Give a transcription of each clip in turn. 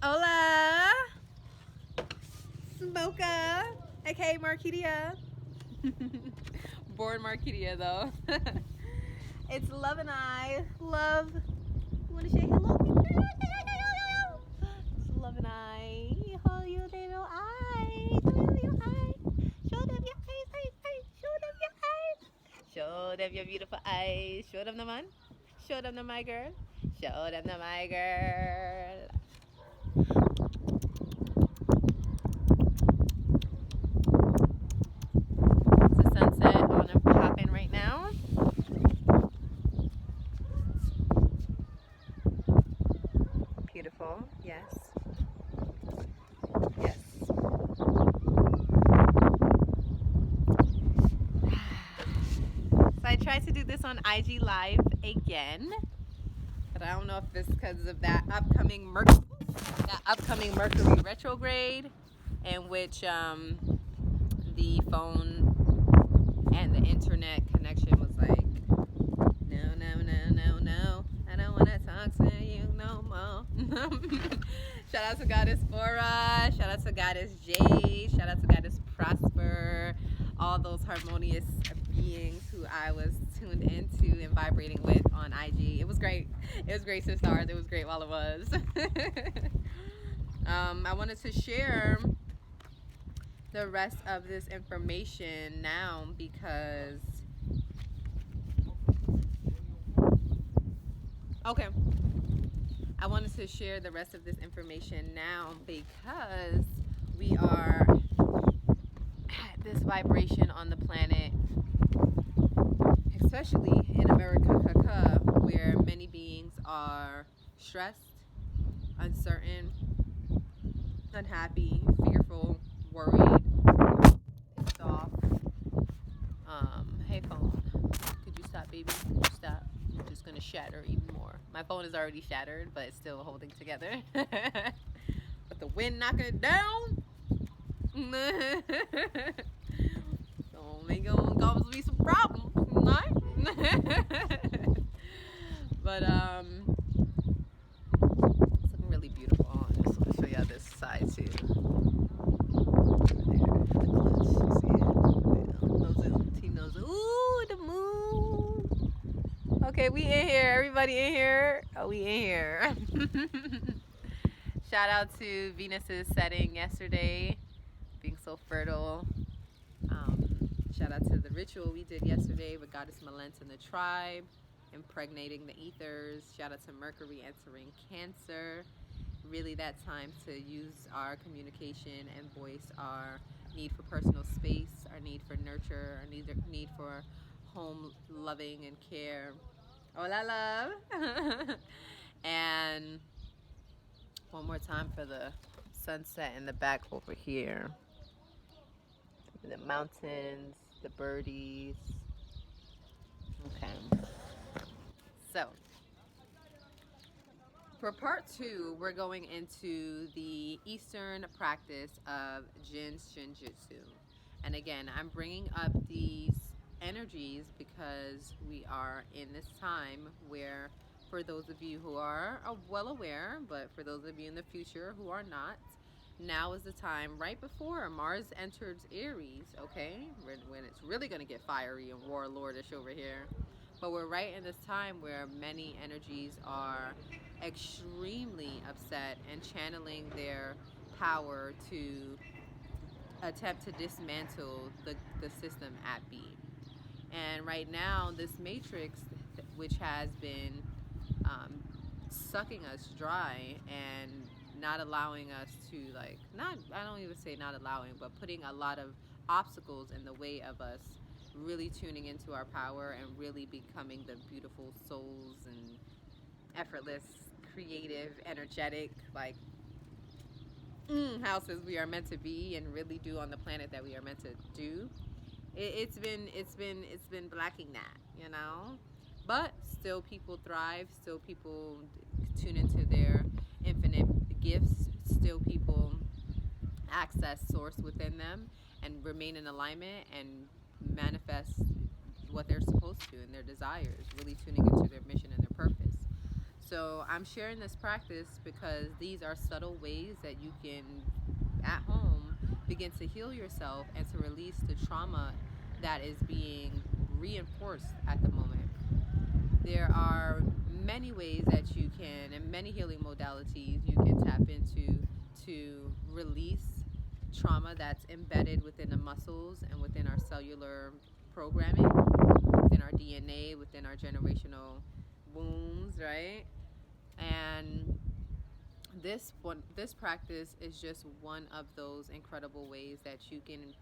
Hola, Smoka, a.k.a. Marketia. Born Marketia though. It's Love and I. Love. You want to say hello? It's Love and I. Hold your little eyes. Hold your eyes. Show them your eyes. Show them your eyes. Show them your beautiful eyes. Show them the man. Show them the my girl. Show them the my girl. It's a sunset on and popping right now. Beautiful. Yes. Yes. So I tried to do this on IG Live again, but I don't know if it's because of that upcoming Mercury retrograde, in which the phone and the internet connection was like, no, I don't want to talk to you no more. Shout out to Goddess Bora, shout out to Goddess Jade, shout out to Goddess Prosper, all those harmonious beings who I was tuned into and vibrating with on IG. It was great. It was great to start. It was great while it was. I wanted to share the rest of this information now because I wanted to share the rest of this information now because we are at this vibration on the planet, especially in Amerikkka, where many beings are stressed, uncertain, unhappy, fearful, worried, pissed off. Hey phone, could you stop, baby? Could you stop? I'm just gonna shatter even more. My phone is already shattered, but it's still holding together. But the wind knocking it down, only gonna cause me some problems, right? But it's looking really beautiful. I just want to show y'all this side too. Ooh, the moon. Okay, we in here. Everybody in here. Oh, we in here. Shout out to Venus's setting yesterday, being so fertile. Shout out to the ritual we did yesterday with Goddess Melanated and the tribe, impregnating the ethers. Shout out to Mercury entering Cancer. Really that time to use our communication and voice our need for personal space, our need for nurture, our need for home loving and care. Hola, love. And one more time for the sunset in the back over here. The mountains, the birdies. Okay. So, for part 2, we're going into the Eastern practice of Jin Shin Jyutsu. And again, I'm bringing up these energies because we are in this time where, for those of you who are well aware, but for those of you in the future who are not, now is the time right before Mars enters Aries, okay? When it's really going to get fiery and warlordish over here. But we're right in this time where many energies are extremely upset and channeling their power to attempt to dismantle the system at B. And right now, this matrix, which has been sucking us dry and not allowing us to, like, not, I don't even say not allowing, but putting a lot of obstacles in the way of us really tuning into our power and really becoming the beautiful souls and effortless, creative, energetic, like houses we are meant to be and really do on the planet that we are meant to do. It's been lacking that, you know. But still, people thrive. Still, people tune into their infinite gifts. Still, people access source within them and remain in alignment and manifest what they're supposed to and their desires. Really tuning into their mission and their purpose. So I'm sharing this practice because these are subtle ways that you can, at home, begin to heal yourself and to release the trauma that is being reinforced at the moment. There are many ways that you can, and many healing modalities you can tap into to release trauma that's embedded within the muscles and within our cellular programming, within our DNA, within our generational wounds, right? And this practice is just one of those incredible ways that you can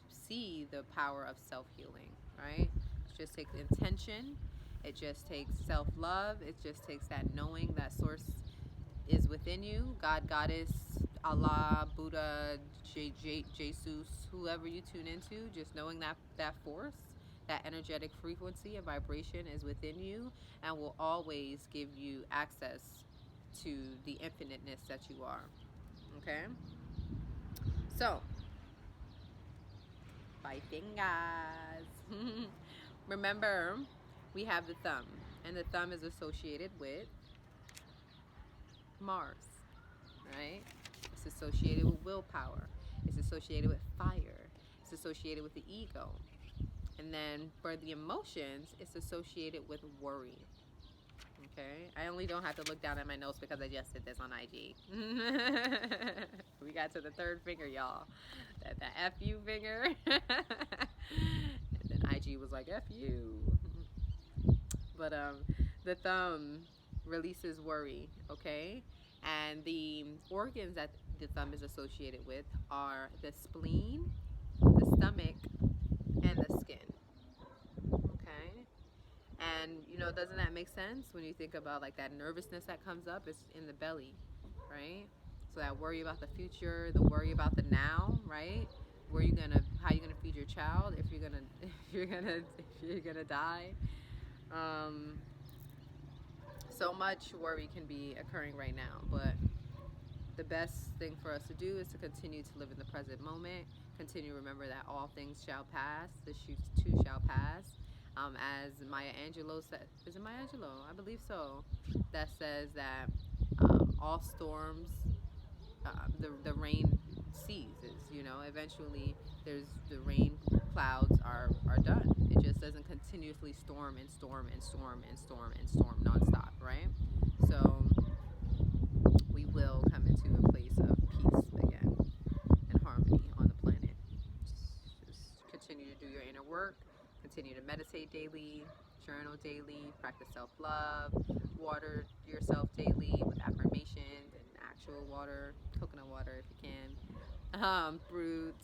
see the power of self-healing, right? It just takes intention. It just takes self-love. It just takes that knowing that source is within you. God, Goddess, Allah, Buddha, Jesus, whoever you tune into, just knowing that force, that energetic frequency and vibration is within you and will always give you access to the infiniteness that you are. Okay? So, five fingers. Remember, we have the thumb, and the thumb is associated with Mars, right? It's associated with willpower. It's associated with fire. It's associated with the ego. And then for the emotions, it's associated with worry. Okay? I only don't have to look down at my notes because I just did this on IG. We got to the third finger, y'all. That F you finger. And then IG was like, F you. But the thumb releases worry, okay? And the organs that the thumb is associated with are the spleen, the stomach, and the skin, okay? And, doesn't that make sense when you think about like that nervousness that comes up? It's in the belly, right? So that worry about the future, the worry about the now, right? How you gonna feed your child if you're gonna die? So much worry can be occurring right now, but the best thing for us to do is to continue to live in the present moment. Continue to remember that all things shall pass. This too shall pass. As Maya Angelou said, is it Maya Angelou? I believe so. That says that all storms, the rain ceases. Eventually the rain clouds are done. It just doesn't continuously storm and storm and storm and storm and storm nonstop, right? So we will come into a place of peace again and harmony on the planet. Just continue to do your inner work. Continue to meditate daily, journal daily, practice self-love, water yourself daily with affirmations and actual water, coconut water if you can, fruits,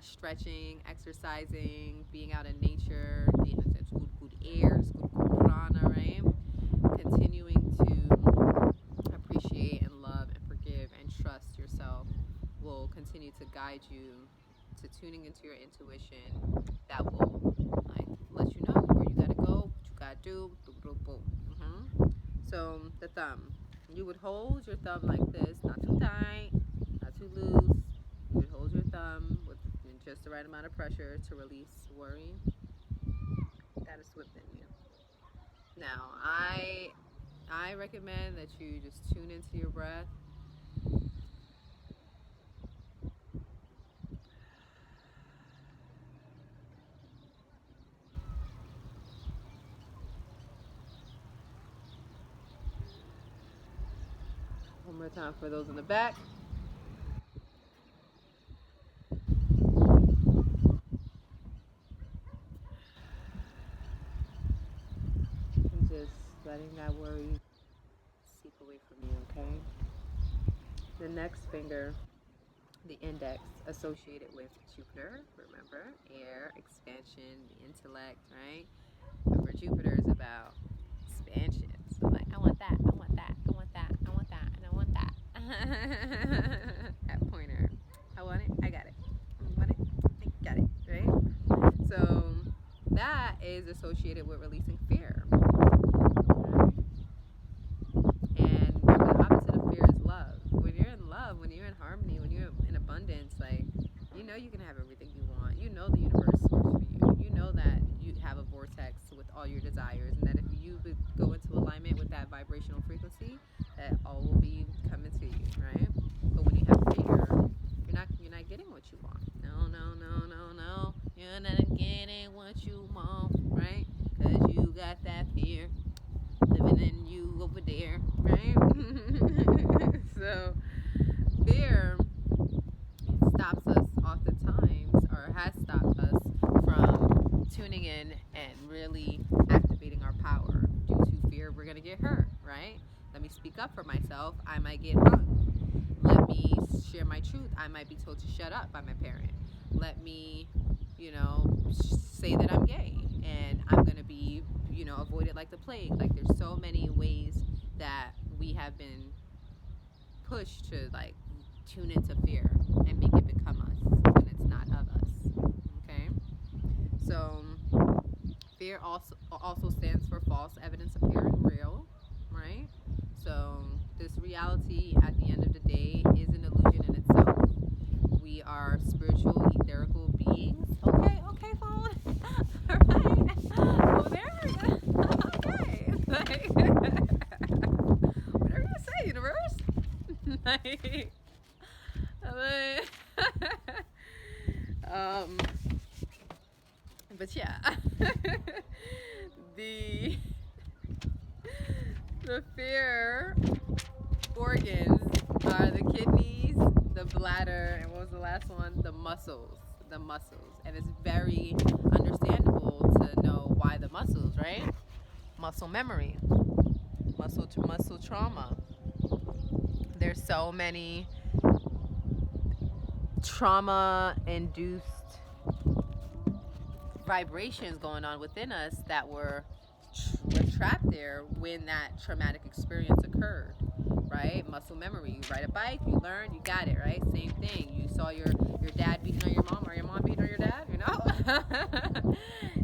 stretching, exercising, being out in nature, getting into good air, good prana, right? Continuing to appreciate and love and forgive and trust yourself will continue to guide you to tuning into your intuition that will let you know where you gotta go, what you gotta do, boom, boom, boom. So the thumb, you would hold your thumb like this, not too tight, not too loose. You would hold your thumb with just the right amount of pressure to release worry that is within you. Now, I recommend that you just tune into your breath. One more time for those in the back. And just letting that worry seep away from you, okay? The next finger, the index, associated with Jupiter, remember, air, expansion, the intellect, right? Remember, Jupiter is about expansion. So like, I want that, I want that, I want that, I want that, and I want that. That pointer. I want it, I got it. I want it, I got it, right? So that is associated with releasing fear. And remember, the opposite of fear is love. When you're in love, when you're in harmony, when you're in abundance, like, you can have everything you want. The universe works for you. That you have a vortex with all your desires, and that if you go into alignment with that vibrational right? So fear stops us oftentimes, or has stopped us from tuning in and really activating our power. Due to fear, we're gonna get hurt, right? Let me speak up for myself. I might get hung. Let me share my truth. I might be told to shut up by my parent. Let me, say that I'm gay, and I'm gonna be, avoided like the plague. Like, there's so many ways that we have been pushed to, like, tune into fear and make it become us when it's not of us. Okay? So fear also stands for false evidence appearing real, right? So this reality at the end of the day is an illusion in itself. We are spiritual, etherical beings. Okay, phone. All right. Oh, there. Okay. Like, whatever you say, universe. like, um, but yeah, the the fear organs are the kidneys, the bladder, and what was the last one? The muscles. The muscles. And it's very understandable to know why the muscles, right? Muscle memory, muscle trauma. There's so many trauma induced vibrations going on within us that were trapped there when that traumatic experience occurred, right? Muscle memory. You ride a bike, you learn, you got it, right? Same thing. You saw your dad beating on your mom, or your mom beating on your dad,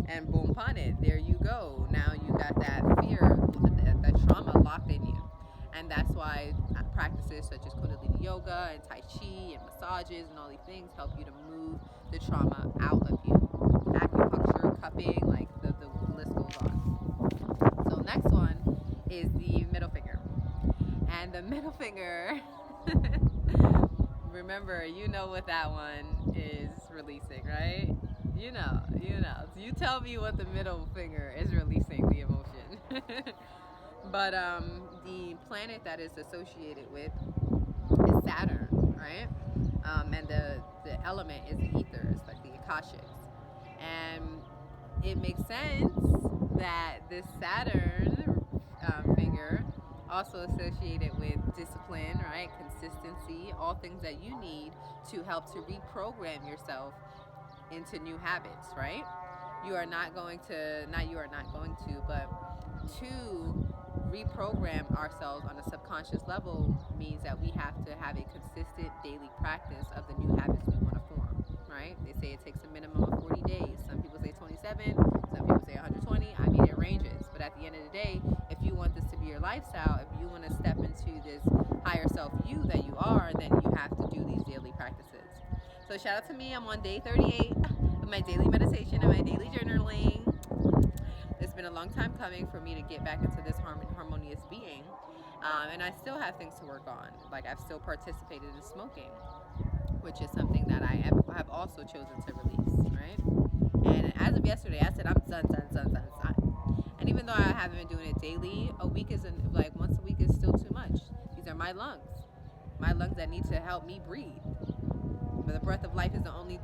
and boom, upon it, there you go. Now you got that fear, that trauma locked in you. And that's why practices such as Kundalini Yoga and Tai Chi and massages and all these things help you to move the trauma out of you. Acupuncture, cupping, like the list goes on. So next one is the middle finger. And the middle finger, remember, you know what that one is releasing, right? You know. So you tell me what the middle finger is releasing the emotion. But the planet that is associated with is Saturn, right? And the element is the ethers, like the Akashics. And it makes sense that this Saturn finger also associated with discipline, right? Consistency, all things that you need to help to reprogram yourself into new habits, right? You are not going to, but to reprogram ourselves on a subconscious level means that we have to have a consistent daily practice of the new habits we want to form, right? They say it takes a minimum of 40 days. Some people say 27, some people say 120. I mean, it ranges. But at the end of the day, if you want this to be your lifestyle, if you want to step into this higher self you that you are, then you have to do these daily practices. So shout out to me. I'm on day 38 of my daily meditation and my daily journaling. It's been a long time coming for me to get back into this harmonious being. And I still have things to work on. Like, I've still participated in smoking, which is something that I have also chosen to release, right? And as of yesterday, I said I'm done. And even though I haven't been doing it daily, once a week is still too much. These are my lungs that need to help me breathe. But the breath of life is the only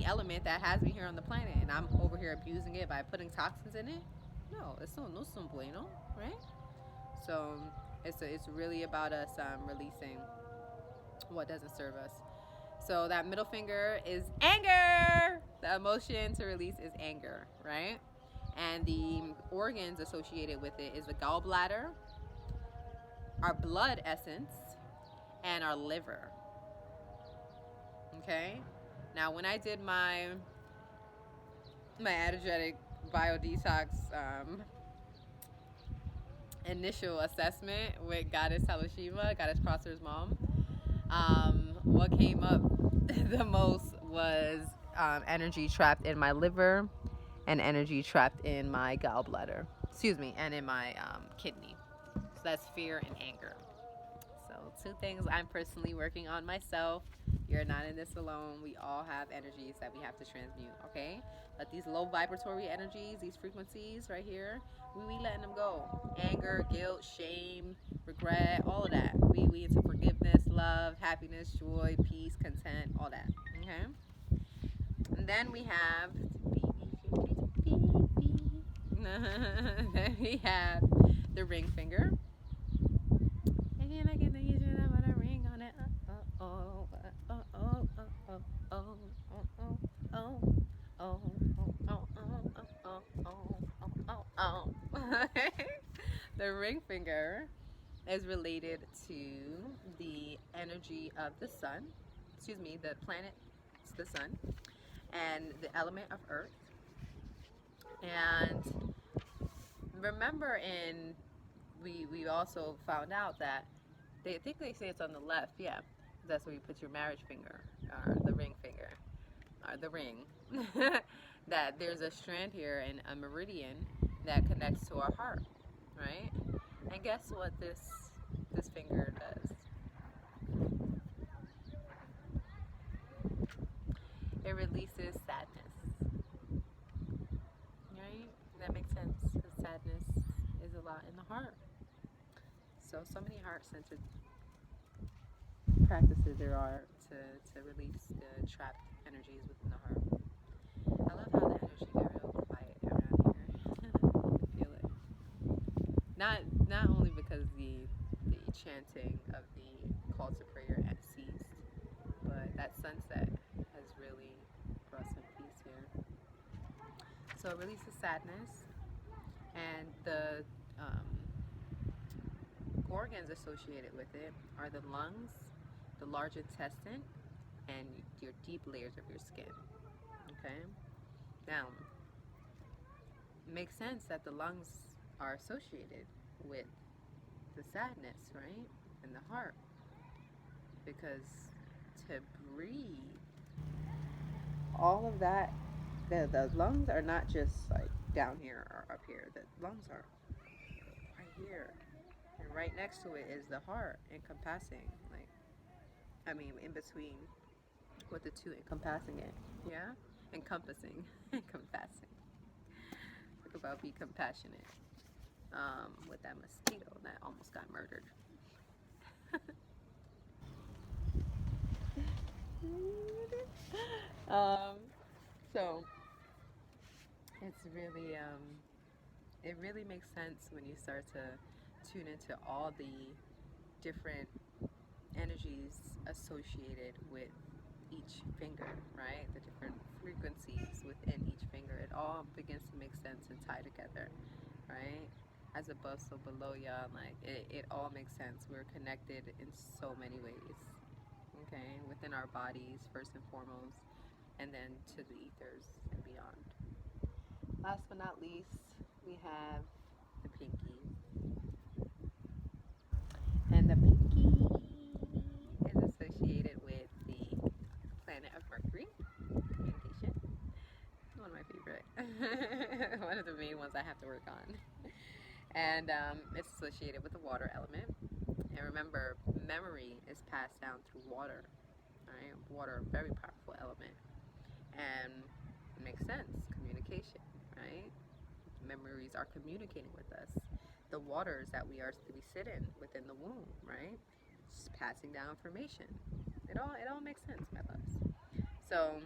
element that has me here on the planet, and I'm over here abusing it by putting toxins in it. No, it's no son bueno, right? So it's really about us releasing what doesn't serve us. So that middle finger is anger. The emotion to release is anger, right? And the organs associated with it is the gallbladder, our blood essence, and our liver. Okay? Now, when I did my energetic biodetox initial assessment with Goddess Halashima, Goddess Crossers' mom, what came up the most was energy trapped in my liver and energy trapped in my gallbladder. And in my kidney. So that's fear and anger. So two things I'm personally working on myself. You're not in this alone. We all have energies that we have to transmute, okay? Let these low vibratory energies, these frequencies right here, we letting them go. Anger, guilt, shame, regret, all of that. We into forgiveness, love, happiness, joy, peace, content, all that, okay? And then we have then we have the ring finger. Again, I get the usual about a ring on it. The ring finger is related to the energy of the sun. Excuse me, the planet, it's the sun, and the element of earth. And remember, we also found out that they think they say it's on the left. Yeah, that's where you put your marriage finger, or the ring finger, or the ring. That there's a strand here and a meridian that connects to our heart, right? And guess what this finger does? It releases sadness, right? That makes sense, because sadness is a lot in the heart. So many heart-centered practices there are to release the trapped energies within the heart. I love how the energy got real quiet around here. I feel it. Not only because the chanting of the call to prayer had ceased, but that sunset has really brought some peace here. So it releases sadness, and the organs associated with it are the lungs, the large intestine, and your deep layers of your skin. Okay? Now, it makes sense that the lungs are associated with the sadness, right? And the heart. Because to breathe, all of that, the lungs are not just like down here or up here. The lungs are right here. And right next to it is the heart, encompassing, in between, with the two encompassing it. Yeah? Encompassing. Encompassing. Talk about be compassionate. With that mosquito that almost got murdered. So it's really it really makes sense when you start to tune into all the different energies associated with each finger, right? The different frequencies within each finger. It all begins to make sense and tie together, right? As above, so below, y'all. It all makes sense. We're connected in so many ways, okay? Within our bodies, first and foremost, and then to the ethers and beyond. Last but not least, we have the pinky. And the pinky is associated with the planet of Mercury, communication. One of my favorite. One of the main ones I have to work on. And it's associated with the water element. And remember, memory is passed down through water. Right? Water, a very powerful element. And it makes sense, communication, right? Memories are communicating with us. The waters that we sit in within the womb, right? Just passing down information. It all makes sense, my loves. So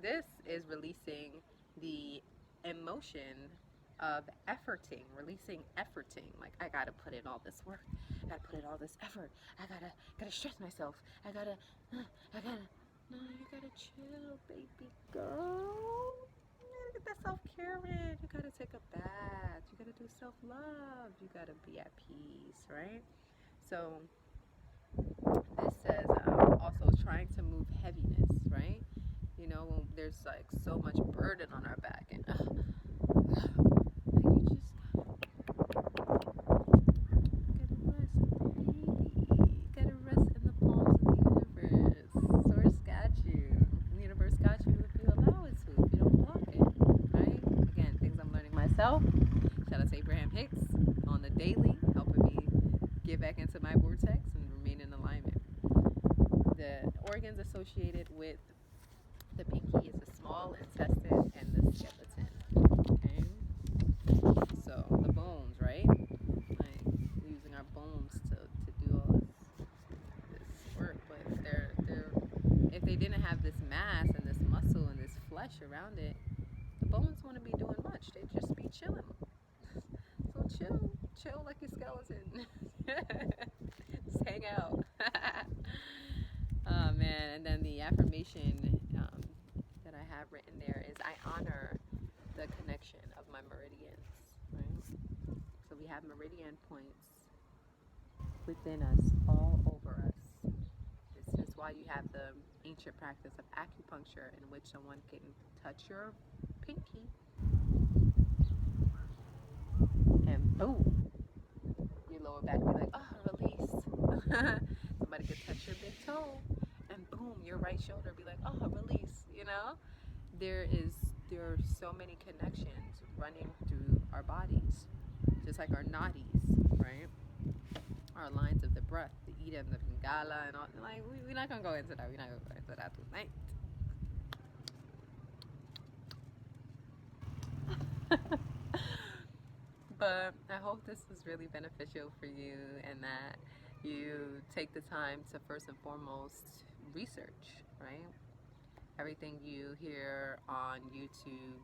this is releasing the emotion of efforting, releasing efforting. Like, I gotta put in all this work. I gotta put in all this effort. I gotta stress myself. I gotta. No, you gotta chill, baby girl. You gotta get that self-care in. You gotta take a bath. You gotta do self-love. You gotta be at peace, right? So this says also trying to move heaviness, right? You know, when there's like so much burden on our back, and you just gotta rest, baby. Gotta rest in the palms of the universe. Source got you. The universe got you if you allow it to, if you don't block it, right? Again, things I'm learning myself. Shout out to Abraham Hicks on the daily, helping me get back into my vortex and remain in associated with the pinky is the small intestine and the skeleton. Okay, so the bones, right? Like we're using our bones to do all this work, but they're if they didn't have this mass and this muscle and this flesh around it, the bones wouldn't be doing much. They'd just be chilling. So chill like your skeleton. Just hang out. Oh man, and then the affirmation that I have written there is I honor the connection of my meridians, right? So we have meridian points within us, all over us. This is why you have the ancient practice of acupuncture in which someone can touch your pinky and boom, your lower back be like, oh, release. Somebody could touch your big toe and boom, your right shoulder be like, oh, release, you know? There are so many connections running through our bodies, just like our nadis, right? Our lines of the breath, the Ida and the Pingala and all. Like we're not gonna go into that. We're not gonna go into that tonight. But I hope this was really beneficial for you and that you take the time to first and foremost research, right? Everything you hear on YouTube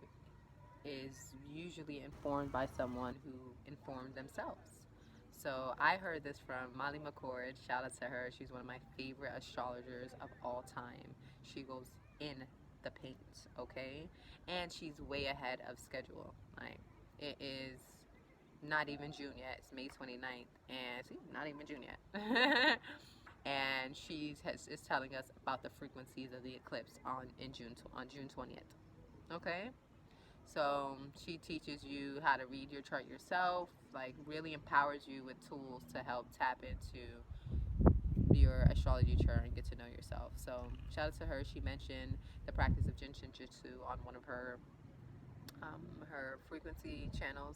is usually informed by someone who informed themselves. So I heard this from Molly McCord. Shout out to her. She's one of my favorite astrologers of all time. She goes in the paint, okay? And she's way ahead of schedule. Like it is not even June yet. It's May 29th. And see, not even June yet. And is telling us about the frequencies of the eclipse on June 20th. Okay? So she teaches you how to read your chart yourself, like really empowers you with tools to help tap into your astrology chart and get to know yourself. So shout out to her. She mentioned the practice of Jin Shin Jyutsu on one of her frequency channels,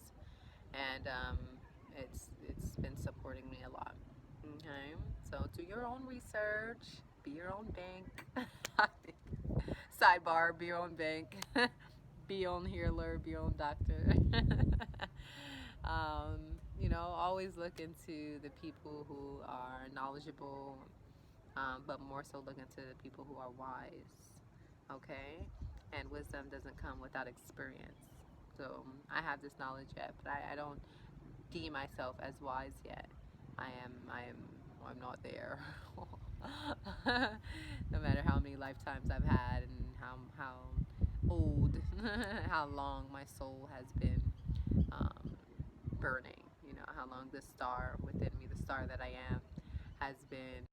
and it's been supporting me a lot. Okay, so do your own research, be your own bank. Sidebar: be your own bank. Be your own healer, be your own doctor. um, always look into the people who are knowledgeable, but more so look into the people who are wise. Okay, and wisdom doesn't come without experience. So I have this knowledge yet, but I don't deem myself as wise yet. I'm not there. No matter how many lifetimes I've had and how old, how long my soul has been burning. How long this star within me, the star that I am, has been